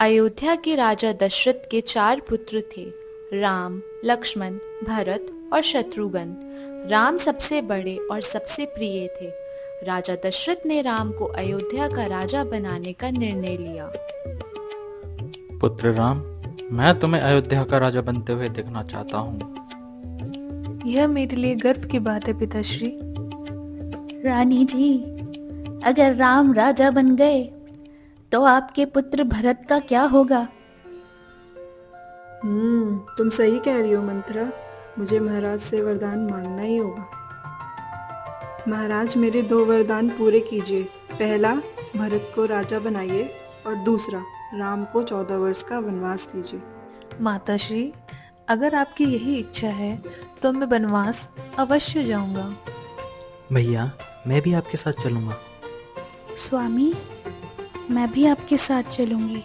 अयोध्या के राजा दशरथ के 4 पुत्र थे, राम, लक्ष्मण, भरत और शत्रुघ्न। राम सबसे बड़े और सबसे प्रिय थे। राजा दशरथ ने राम को अयोध्या का राजा बनाने का निर्णय लिया। पुत्र राम, मैं तुम्हें अयोध्या का राजा बनते हुए देखना चाहता हूँ। यह मेरे लिए गर्व की बात है पिताश्री। रानी जी, अगर राम राजा बन गए तो आपके पुत्र भरत का क्या होगा? तुम सही कह रही हो मंत्रा। मुझे महाराज से वरदान मांगना ही होगा। महाराज, मेरे 2 वरदान पूरे कीजिए। पहला, भरत को राजा बनाइए और दूसरा, राम को 14 वर्ष का वनवास दीजिए। माताश्री, अगर आपकी यही इच्छा है तो मैं वनवास अवश्य जाऊंगा। भैया, मैं भी आपके साथ चलूंगा। स्वामी, मैं भी आपके साथ चलूंगी।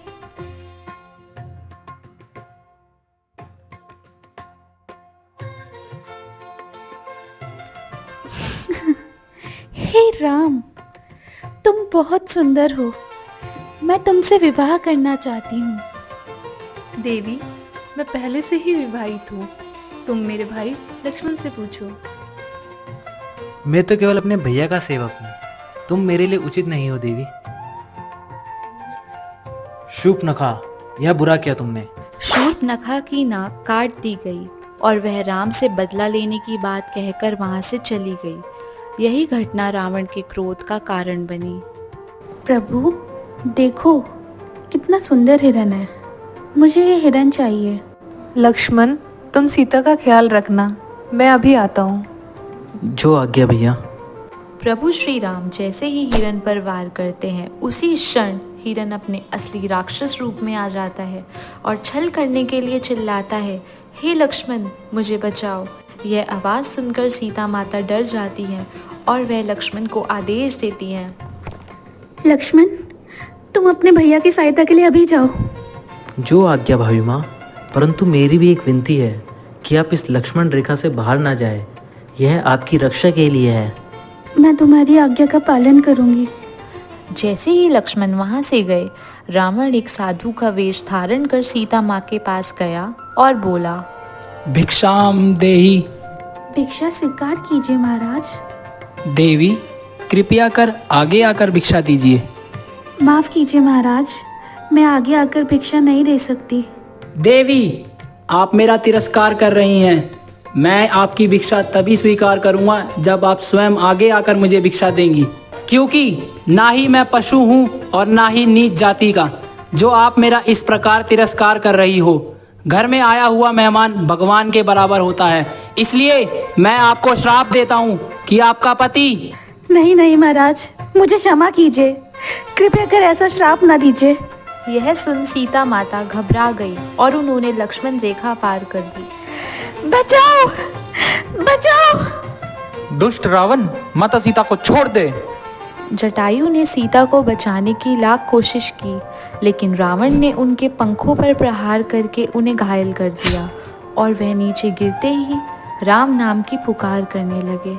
हे राम, तुम बहुत सुंदर हो। मैं तुमसे विवाह करना चाहती हूँ। देवी, मैं पहले से ही विवाहित हूँ। तुम मेरे भाई लक्ष्मण से पूछो। मैं तो केवल अपने भैया का सेवक हूँ। तुम मेरे लिए उचित नहीं हो देवी। शूर्पणखा, यह बुरा किया तुमने। शूर्पणखा की नाक काट दी गई और वह राम से बदला लेने की बात कहकर वहां से चली गई। यही घटना रावण के क्रोध का कारण बनी। प्रभु, देखो कितना सुंदर हिरन है। मुझे ये हिरन चाहिए। लक्ष्मण, तुम सीता का ख्याल रखना। मैं अभी आता हूँ। जो आज्ञा भैया। प्रभु श्री राम जैसे ही हिरन पर वार करते हैं, उसी क्षण हिरन अपने असली राक्षस रूप में आ जाता है और छल करने के लिए चिल्लाता है, हे लक्ष्मण, मुझे बचाओ। यह आवाज़ सुनकर सीता माता डर जाती हैं और वह लक्ष्मण को आदेश देती हैं। लक्ष्मण, तुम अपने भैया की सहायता के लिए अभी जाओ। जो आज्ञा भाभी माँ, परंतु मेरी भी एक विनती है कि आप इस लक्ष्मण रेखा से बाहर ना जाए। यह आपकी रक्षा के लिए है। मैं तुम्हारी आज्ञा का पालन करूंगी। जैसे ही लक्ष्मण वहां से गए, रावण एक साधु का वेश धारण कर सीता माँ के पास गया और बोला, भिक्षाम देहि। भिक्षा स्वीकार कीजिए महाराज। देवी, कृपया कर आगे आकर भिक्षा दीजिए। माफ कीजिए महाराज, मैं आगे आकर भिक्षा नहीं दे सकती। देवी, आप मेरा तिरस्कार कर रही हैं। मैं आपकी भिक्षा तभी स्वीकार करूंगा जब आप स्वयं आगे आकर मुझे भिक्षा देंगी, क्योंकि ना ही मैं पशु हूँ और ना ही नीच जाति का, जो आप मेरा इस प्रकार तिरस्कार कर रही हो। घर में आया हुआ मेहमान भगवान के बराबर होता है, इसलिए मैं आपको श्राप देता हूँ कि आपका पति। नहीं नहीं महाराज, मुझे क्षमा कीजिए। कृपया कर ऐसा श्राप न दीजिए। यह सुन सीता माता घबरा गई और उन्होंने लक्ष्मण रेखा पार कर दी। बचाओ, बचाओ। दुष्ट रावण, माता सीता को छोड़ दे। जटायु ने सीता को बचाने की लाख कोशिश की, लेकिन रावण ने उनके पंखों पर प्रहार करके उन्हें घायल कर दिया और वह नीचे गिरते ही राम नाम की पुकार करने लगे।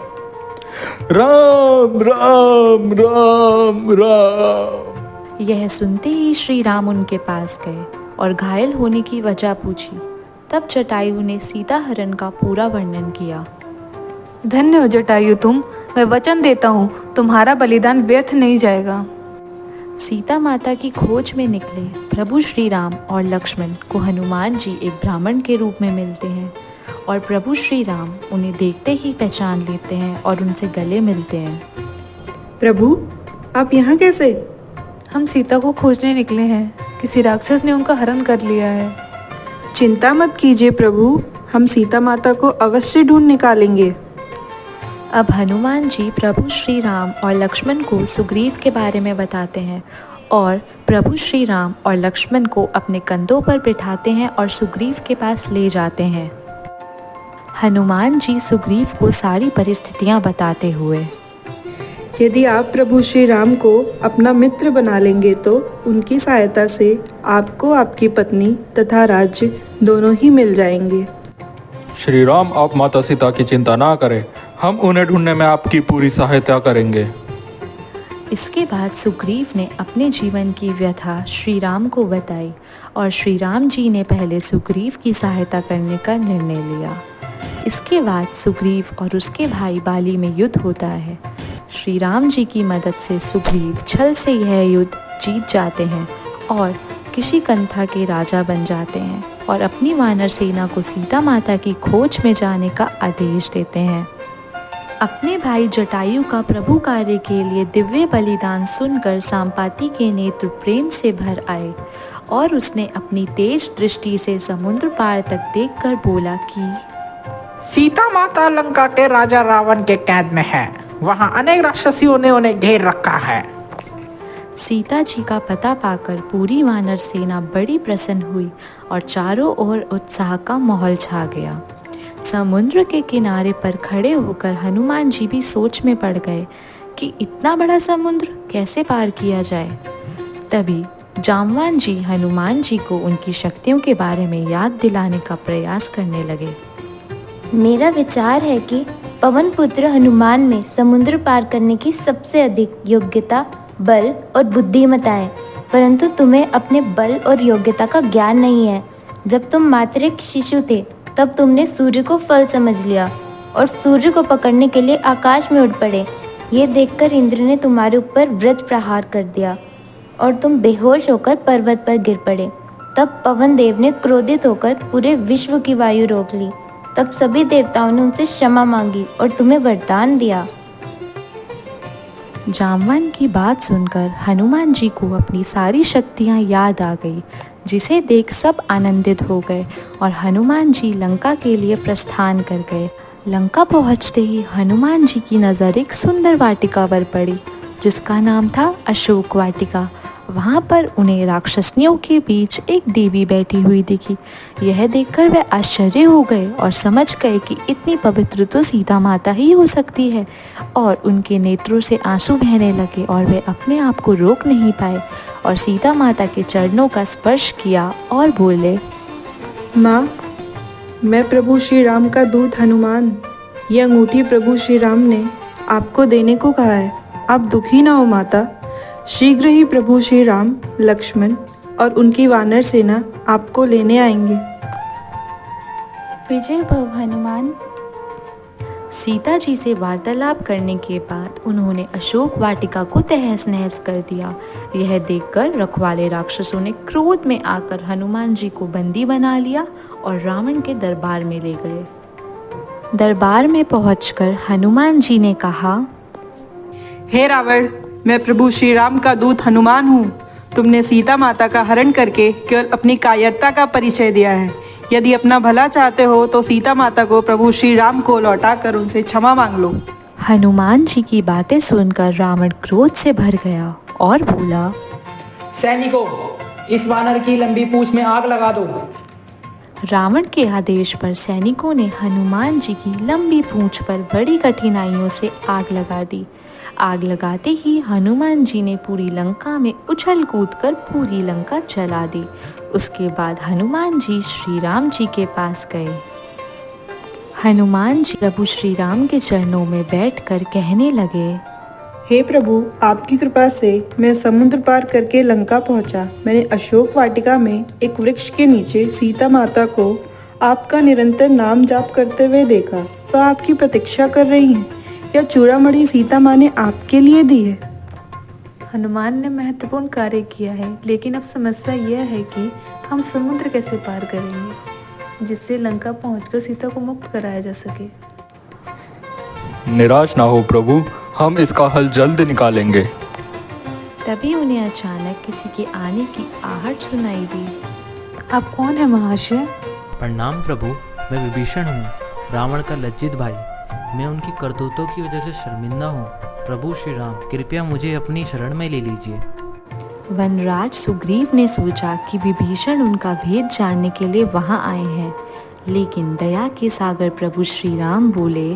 राम राम राम राम। यह सुनते ही श्री राम उनके पास गए और घायल होने की वजह पूछी। तब जटायु ने सीता हरण का पूरा वर्णन किया। धन्य हो जटायु तुम। मैं वचन देता हूँ तुम्हारा बलिदान व्यर्थ नहीं जाएगा। सीता माता की खोज में निकले प्रभु श्री राम और लक्ष्मण को हनुमान जी एक ब्राह्मण के रूप में मिलते हैं और प्रभु श्री राम उन्हें देखते ही पहचान लेते हैं और उनसे गले मिलते हैं। प्रभु, आप यहाँ कैसे? हम सीता को खोजने निकले हैं। किसी राक्षस ने उनका हरण कर लिया है। चिंता मत कीजिए प्रभु, हम सीता माता को अवश्य ढूंढ निकालेंगे। अब हनुमान जी प्रभु श्री राम और लक्ष्मण को सुग्रीव के बारे में बताते हैं और प्रभु श्री राम और लक्ष्मण को अपने कंधों पर बिठाते हैं और सुग्रीव के पास ले जाते हैं। हनुमान जी सुग्रीव को सारी परिस्थितियां बताते हुए, यदि आप प्रभु श्री राम को अपना मित्र बना लेंगे तो उनकी सहायता से आपको आपकी पत्नी तथा राज्य दोनों ही मिल जाएंगे। श्री राम, आप माता सीता की चिंता ना करें, हम उन्हें ढूंढने में आपकी पूरी सहायता करेंगे। इसके बाद सुग्रीव ने अपने जीवन की व्यथा श्री राम को बताई और श्री राम जी ने पहले सुग्रीव की सहायता करने का निर्णय लिया। इसके बाद सुग्रीव और उसके भाई बाली में युद्ध होता है। श्री राम जी की मदद से सुग्रीव छल से यह युद्ध जीत जाते हैं और किशिकंथा के राजा बन जाते हैं और अपनी वानर सेना को सीता माता की खोज में जाने का आदेश देते हैं। अपने भाई जटायु का प्रभु कार्य के लिए दिव्य बलिदान सुनकर संपाति के नेत्र प्रेम से भर आए और उसने अपनी तेज दृष्टि से समुद्र पार तक देखकर बोला कि सीता माता लंका के राजा रावण के कैद में है। वहां अनेक राक्षसियों ने उन्हें घेर रखा है। सीता जी का पता पाकर पूरी वानर सेना बड़ी प्रसन्न हुई और चारों ओर उत्साह का माहौल छा गया। समुद्र के किनारे पर खड़े होकर हनुमान जी भी सोच में पड़ गए कि इतना बड़ा समुद्र कैसे पार किया जाए। तभी जामवान जी हनुमान जी को उनकी शक्तियों के बारे में याद दिलाने का प्रयास करने लगे। मेरा विचार है कि पवन पुत्र हनुमान में समुद्र पार करने की सबसे अधिक योग्यता, बल और बुद्धिमत्ता है, परंतु तुम्हें अपने बल और योग्यता का ज्ञान नहीं है। जब तुम मात्र एक शिशु थे तब तुमने सूर्य को फल समझ लिया और सूर्य को पकड़ने के लिए आकाश में उड़ पड़े। ये देखकर इंद्र ने तुम्हारे ऊपर वज्र प्रहार कर दिया और तुम बेहोश होकर पर्वत पर गिर पड़े। तब पवन देव ने क्रोधित होकर पूरे विश्व की वायु रोक ली। तब सभी देवताओं ने उनसे क्षमा मांगी और तुम्हें वरदान दिया। जामवान की बात सुनकर हनुमान जी को अपनी सारी शक्तियां याद आ गई, जिसे देख सब आनंदित हो गए और हनुमान जी लंका के लिए प्रस्थान कर गए। लंका पहुंचते ही हनुमान जी की नज़र एक सुंदर वाटिका पर पड़ी, जिसका नाम था अशोक वाटिका। वहाँ पर उन्हें राक्षसनियों के बीच एक देवी बैठी हुई दिखी। यह देखकर वे आश्चर्य हो गए और समझ गए कि इतनी पवित्र तो सीता माता ही हो सकती है, और उनके नेत्रों से आंसू बहने लगे और वे अपने आप को रोक नहीं पाए और सीता माता के चरणों का स्पर्श किया और बोले, माँ, मैं प्रभु श्री राम का दूत हनुमान, ये अंगूठी प्रभु श्री राम ने आपको देने को कहा है। आप दुखी ना हो माता, शीघ्र ही प्रभु श्री राम, लक्ष्मण और उनकी वानर सेना आपको लेने आएंगे। विजय भव हनुमान। सीता जी से वार्तालाप करने के बाद उन्होंने अशोक वाटिका को तहस नहस कर दिया। यह देखकर रखवाले राक्षसों ने क्रोध में आकर हनुमान जी को बंदी बना लिया और रावण के दरबार में ले गए। दरबार में पहुंचकर हनुमान जी ने कहा, हे रावण, मैं प्रभु श्री राम का दूत हनुमान हूँ। तुमने सीता माता का हरण करके केवल अपनी कायरता का परिचय दिया है। यदि अपना भला चाहते हो तो सीता माता को प्रभु श्री राम को लौटाकर उनसे क्षमा मांग लो। हनुमान जी की बातें सुनकर रावण क्रोध से भर गया और बोला, सैनिकों, इस वानर की लंबी पूंछ में आग लगा दो। रावण के आदेश पर सैनिकों ने हनुमान जी की लंबी पूंछ पर बड़ी कठिनाइयों से आग लगा दी। आग लगाते ही हनुमान जी ने पूरी लंका में उछल कूद कर पूरी लंका जला दी। उसके बाद हनुमान जी श्री राम जी के पास गए। हनुमान जी प्रभु श्री राम के चरणों में बैठकर कहने लगे, हे प्रभु, आपकी कृपा से मैं समुद्र पार करके लंका पहुंचा। मैंने अशोक वाटिका में एक वृक्ष के नीचे सीता माता को आपका निरंतर नाम जाप करते हुए देखा। वह आपकी प्रतीक्षा कर रही हैं। यह चूड़ामणि सीता माँ ने आपके लिए दी है। हनुमान ने महत्वपूर्ण कार्य किया है, लेकिन अब समस्या यह है कि हम समुद्र कैसे पार करेंगे जिससे लंका पहुंचकर सीता को मुक्त कराया जा सके। निराश ना हो प्रभु, हम इसका हल जल्द निकालेंगे। तभी उन्हें अचानक किसी के आने की आहट सुनाई दी। आप कौन है महाशय? प्रणाम प्रभु, मैं विभीषण हूँ, रावण का लज्जित भाई। मैं उनकी करतूतों की वजह से शर्मिंदा हूँ। प्रभु श्री राम, कृपया मुझे अपनी शरण में ले लीजिए। वनराज सुग्रीव ने सोचा कि विभीषण उनका भेद जानने के लिए वहां आए हैं, लेकिन दया के सागर प्रभु श्री राम बोले,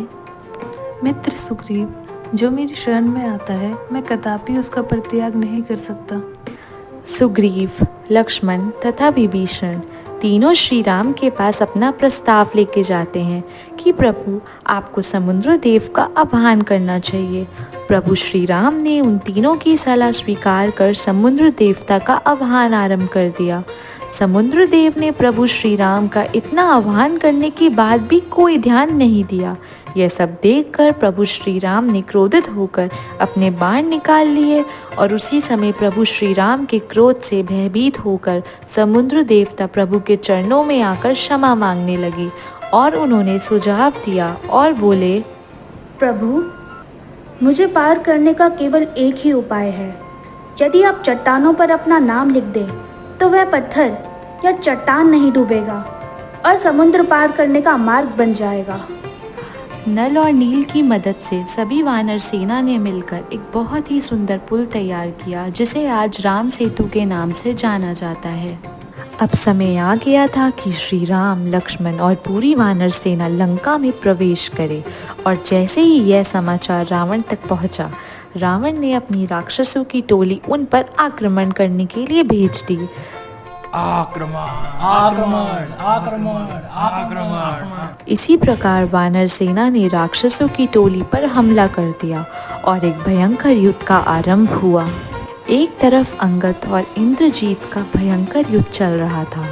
मित्र सुग्रीव, जो मेरी शरण में आता है मैं कदापि उसका परित्याग नहीं कर सकता। सुग्रीव, लक्ष्मण तथा विभीषण तीनों श्री राम के पास अपना प्रस्ताव लेके जाते हैं कि प्रभु, आपको समुद्र देव का आह्वान करना चाहिए। प्रभु श्री राम ने उन तीनों की सलाह स्वीकार कर समुद्र देवता का आह्वान आरंभ कर दिया। समुद्र देव ने प्रभु श्री राम का इतना आह्वान करने के बाद भी कोई ध्यान नहीं दिया। यह सब देखकर प्रभु श्री राम ने क्रोधित होकर अपने बाण निकाल लिए और उसी समय प्रभु श्री राम के क्रोध से भयभीत होकर समुद्र देवता प्रभु के चरणों में आकर क्षमा मांगने लगी और उन्होंने सुझाव दिया और बोले, प्रभु, मुझे पार करने का केवल एक ही उपाय है। यदि आप चट्टानों पर अपना नाम लिख दें तो वह पत्थर या चट्टान नहीं डूबेगा और समुद्र पार करने का मार्ग बन जाएगा। नल और नील की मदद से सभी वानर सेना ने मिलकर एक बहुत ही सुंदर पुल तैयार किया, जिसे आज राम सेतु के नाम से जाना जाता है। अब समय आ गया था कि श्री राम, लक्ष्मण और पूरी वानर सेना लंका में प्रवेश करे और जैसे ही यह समाचार रावण तक पहुंचा, रावण ने अपनी राक्षसों की टोली उन पर आक्रमण करने के लिए भेज दी। इसी प्रकार वानर सेना ने राक्षसों की टोली पर हमला कर दिया और एक भयंकर युद्ध का आरंभ हुआ। एक तरफ अंगद और इंद्रजीत का भयंकर युद्ध चल रहा था।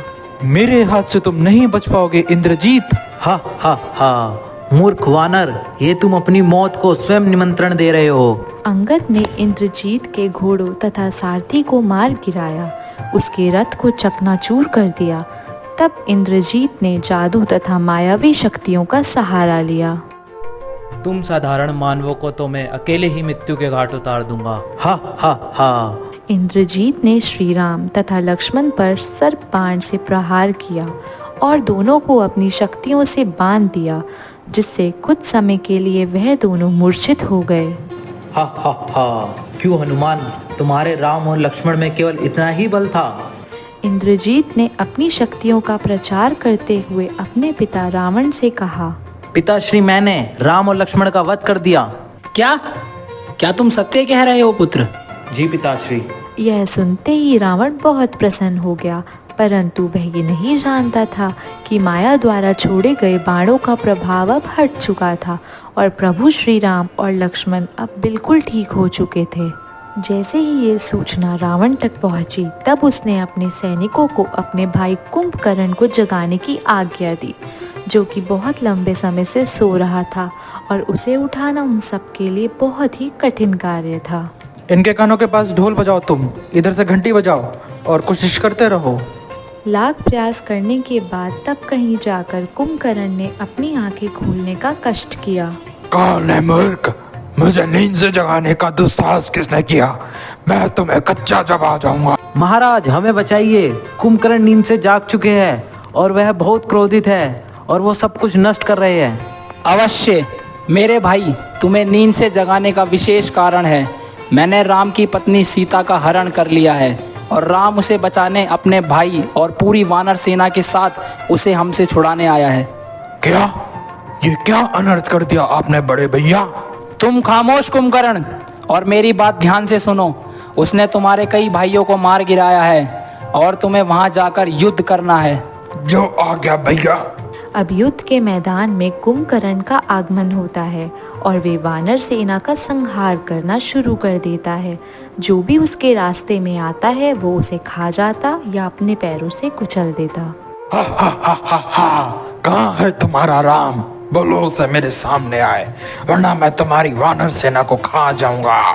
मेरे हाथ से तुम नहीं बच पाओगे इंद्रजीत। हा हा हा, मूर्ख वानर, ये तुम अपनी मौत को स्वयं निमंत्रण दे रहे हो। अंगद ने इंद्रजीत के घोड़ों तथा सारथी को मार गिराया, उसके रथ को चकनाचूर कर दिया। तब इंद्रजीत ने जादू तथा मायावी शक्तियों का सहारा लिया। तुम साधारण मानवों को तो मैं अकेले ही मृत्यु के घाट उतार दूंगा। हा हा हा। इंद्रजीत ने श्री राम तथा लक्ष्मण पर सर्प बाण से प्रहार किया और दोनों को अपनी शक्तियों से बांध दिया, जिससे कुछ समय के लिए वह दोनों मूर्छित हो गए। हा हा हा, क्यों हनुमान, तुम्हारे राम और लक्ष्मण में केवल इतना ही बल था? इंद्रजीत ने अपनी शक्तियों का प्रचार करते हुए अपने पिता रावण से कहा, पिताश्री, मैंने राम और लक्ष्मण का वध कर दिया। क्या तुम सत्य कह रहे हो पुत्र? जी पिताश्री। यह सुनते ही रावण बहुत प्रसन्न हो गया, परंतु वह ये नहीं जानता था कि माया द्वारा छोड़े गए बाणों का प्रभाव अब हट चुका था और प्रभु श्री राम और लक्ष्मण अब बिल्कुल ठीक हो चुके थे। जैसे ही ये सूचना रावण तक पहुंची, तब उसने अपने सैनिकों को अपने भाई कुंभकर्ण को जगाने की आज्ञा दी, जो कि बहुत लंबे समय से सो रहा था और उसे उठाना उन सब के लिए बहुत ही कठिन कार्य था। इनके कानों के पास ढोल बजाओ, तुम इधर से घंटी बजाओ और कोशिश करते रहो। लाख प्रयास करने के बाद तब कहीं जाकर कुंभकर्ण ने अपनी आंखें खोलने का कष्ट किया। कौन है मूर्ख? मुझे नींद से जगाने का दुस्साहस किसने किया? मैं तुम्हें कच्चा चबा जाऊंगा। महाराज, हमें बचाइए। कुंभकर्ण नींद से जाग चुके हैं और वह बहुत क्रोधित है और वो सब कुछ नष्ट कर रहे हैं। अवश्य मेरे भाई, तुम्हें नींद से जगाने का विशेष कारण है। मैंने राम की पत्नी सीता का हरण कर लिया है और राम उसे बचाने अपने भाई और पूरी वानर सेना के साथ उसे हमसे छुड़ाने आया है। क्या? ये क्या अनर्थ कर दिया आपने बड़े भैया? तुम खामोश कुंभकर्ण और मेरी बात ध्यान से सुनो। उसने तुम्हारे कई भाइयों को मार गिराया है और तुम्हें वहां जाकर युद्ध करना है। जो आ गया भैया। अब युद्ध के मैदान में कुंभकर्ण का आगमन होता है और वे वानर सेना का संहार करना शुरू कर देता है। जो भी उसके रास्ते में आता है वो उसे खा जाता या अपने पैरों से कुचल देता। हा हा हा हा हा, कहाँ है तुम्हारा राम? बोलो उसे मेरे सामने आए, वरना मैं तुम्हारी वानर सेना को खा जाऊंगा।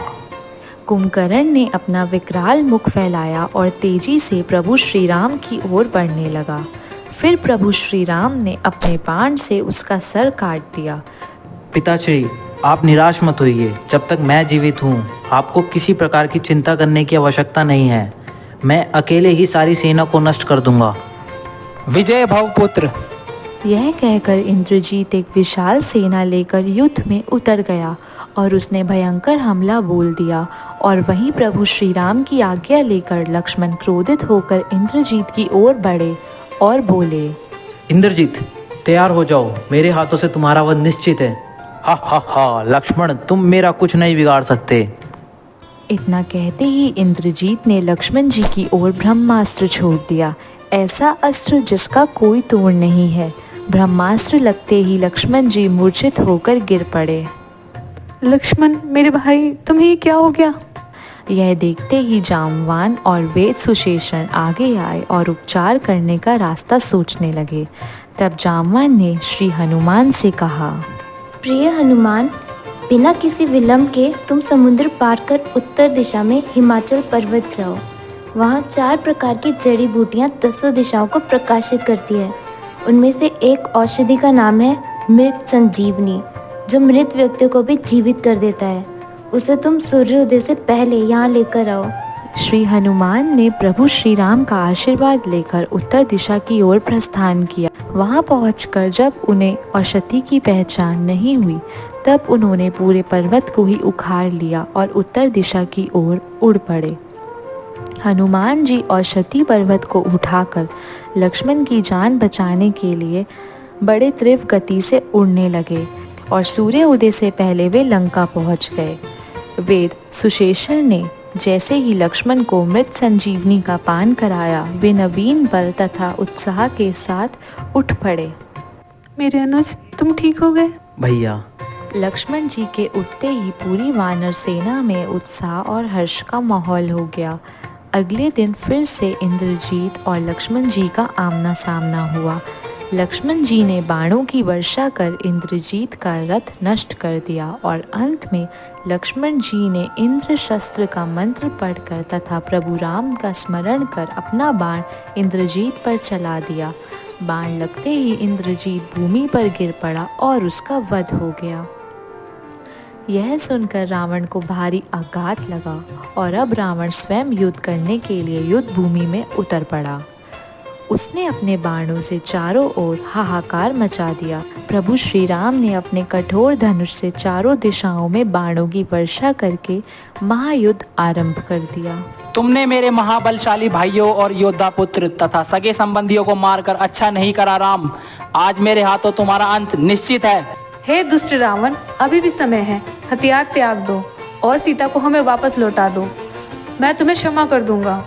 कुंभकर्ण ने अपना विकराल मुख फैलाया और तेजी से प्रभु श्री राम की ओर बढ़ने लगा। फिर प्रभु श्री राम ने अपने बाण से उसका सर काट दिया। पिताश्री, आप निराश मत होइए। जब तक मैं जीवित हूँ, आपको किसी प्रकार की चिंता करने की आवश्यकता नहीं है। मैं अकेले ही सारी सेना को नष्ट कर दूंगा। विजय भव पुत्र। यह कहकर इंद्रजीत एक विशाल सेना लेकर युद्ध में उतर गया और उसने भयंकर हमला बोल दिया और वहीं प्रभु श्री राम की आज्ञा लेकर लक्ष्मण क्रोधित होकर इंद्रजीत की ओर बढ़े और बोले, इंद्रजीत, तैयार हो जाओ। मेरे हाथों से तुम्हारा वध निश्चित है। हा हा हा, लक्ष्मण, तुम मेरा कुछ नहीं बिगाड़ सकते। इतना कहते ही इंद्रजीत ने लक्ष्मण जी की ओर ब्रह्मास्त्र छोड़ दिया, ऐसा अस्त्र जिसका कोई तोड़ नहीं है। ब्रह्मास्त्र लगते ही लक्ष्मण जी मूर्छित होकर गिर पड़े। लक्ष्मण, मेरे भाई, तुम्हें ये क्या हो गया? यह देखते ही जामवान और वेद सुशेषण आगे आए और उपचार करने का रास्ता सोचने लगे। तब जामवान ने श्री हनुमान से कहा, प्रिय हनुमान, बिना किसी विलंब के तुम समुद्र पार कर उत्तर दिशा में हिमाचल पर्वत जाओ। वहाँ 4 प्रकार की जड़ी बूटियाँ 10 दिशाओं को प्रकाशित करती है। उनमें से एक औषधि का नाम है मृत संजीवनी, जो मृत व्यक्ति को भी जीवित कर देता है। उसे तुम सूर्योदय से पहले यहाँ लेकर आओ। श्री हनुमान ने प्रभु श्री राम का आशीर्वाद लेकर उत्तर दिशा की ओर प्रस्थान किया। वहां पहुंचकर जब उन्हें औषधि की पहचान नहीं हुई, तब उन्होंने पूरे पर्वत को ही उखाड़ लिया और उत्तर दिशा की ओर उड़ पड़े। हनुमान जी औषधि पर्वत को उठाकर लक्ष्मण की जान बचाने के लिए बड़े तीव्र गति से उड़ने लगे और सूर्य उदय से पहले वे लंका पहुंच गए। वेद सुशेषण ने जैसे ही लक्ष्मण को मृत संजीवनी का पान कराया, वे नवीन बल तथा उत्साह के साथ उठ पड़े। मेरे अनुज, तुम ठीक हो गए? भैया, लक्ष्मण जी के उठते ही पूरी वानर सेना में उत्साह और हर्ष का माहौल हो गया। अगले दिन फिर से इंद्रजीत और लक्ष्मण जी का आमना सामना हुआ। लक्ष्मण जी ने बाणों की वर्षा कर इंद्रजीत का रथ नष्ट कर दिया और अंत में लक्ष्मण जी ने इंद्र शस्त्र का मंत्र पढ़कर तथा प्रभु राम का स्मरण कर अपना बाण इंद्रजीत पर चला दिया। बाण लगते ही इंद्रजीत भूमि पर गिर पड़ा और उसका वध हो गया। यह सुनकर रावण को भारी आघात लगा और अब रावण स्वयं युद्ध करने के लिए युद्ध भूमि में उतर पड़ा। उसने अपने बाणों से चारों ओर हाहाकार मचा दिया। प्रभु श्री राम ने अपने कठोर धनुष से चारों दिशाओं में बाणों की वर्षा करके महायुद्ध आरंभ कर दिया। तुमने मेरे महाबलशाली भाइयों और योद्धा पुत्र तथा सगे संबंधियों को मारकर अच्छा नहीं करा राम। आज मेरे हाथों तुम्हारा अंत निश्चित है। हे दुष्ट रावण, अभी भी समय है। हथियार त्याग दो और सीता को हमें वापस लौटा दो। मैं तुम्हें क्षमा कर दूंगा।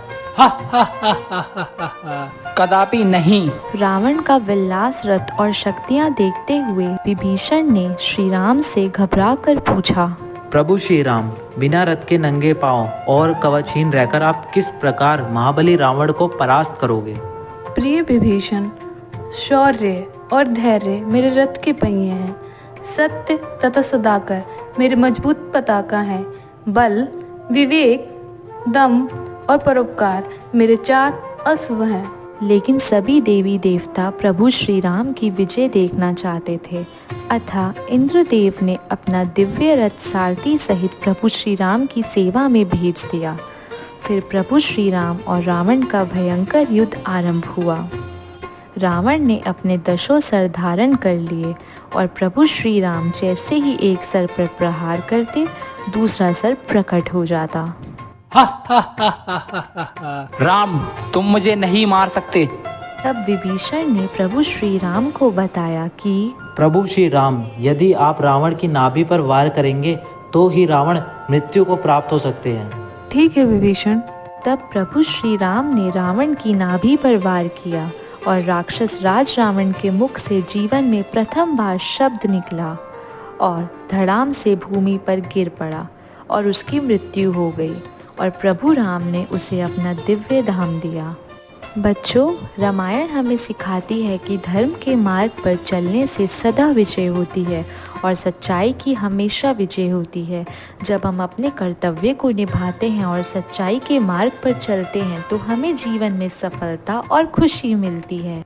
कदापि नहीं। रावण का विलास रथ और शक्तियां देखते हुए विभीषण ने श्री राम से घबराकर पूछा, प्रभु श्री राम, बिना रथ के नंगे पांव और कवचहीन रहकर आप किस प्रकार महाबली रावण को परास्त करोगे? प्रिय विभीषण, शौर्य और धैर्य मेरे रथ के पहिए हैं। सत्य तथा सदाकर मेरे मजबूत पताका हैं। बल, विवेक, दम और परोपकार मेरे 4 अश्व हैं। लेकिन सभी देवी देवता प्रभु श्री राम की विजय देखना चाहते थे। अतः इंद्रदेव ने अपना दिव्य रथ सारथी सहित प्रभु श्री राम की सेवा में भेज दिया। फिर प्रभु श्री राम और रावण का भयंकर युद्ध आरंभ हुआ। रावण ने अपने 10 सर धारण कर लिए और प्रभु श्री राम जैसे ही एक सर पर प्रहार करते, दूसरा सर प्रकट हो जाता। राम, तुम मुझे नहीं मार सकते। तब विभीषण ने प्रभु श्री राम को बताया कि प्रभु श्री राम, यदि आप रावण की नाभि पर वार करेंगे तो ही रावण मृत्यु को प्राप्त हो सकते हैं। ठीक है विभीषण। तब प्रभु श्री राम ने रावण की नाभि पर वार किया और राक्षस राज रावण के मुख से जीवन में प्रथम बार शब्द निकला और धड़ाम से भूमि पर गिर पड़ा और उसकी मृत्यु हो गई और प्रभु राम ने उसे अपना दिव्य धाम दिया। बच्चों, रामायण हमें सिखाती है कि धर्म के मार्ग पर चलने से सदा विजय होती है और सच्चाई की हमेशा विजय होती है। जब हम अपने कर्तव्य को निभाते हैं और सच्चाई के मार्ग पर चलते हैं तो हमें जीवन में सफलता और खुशी मिलती है।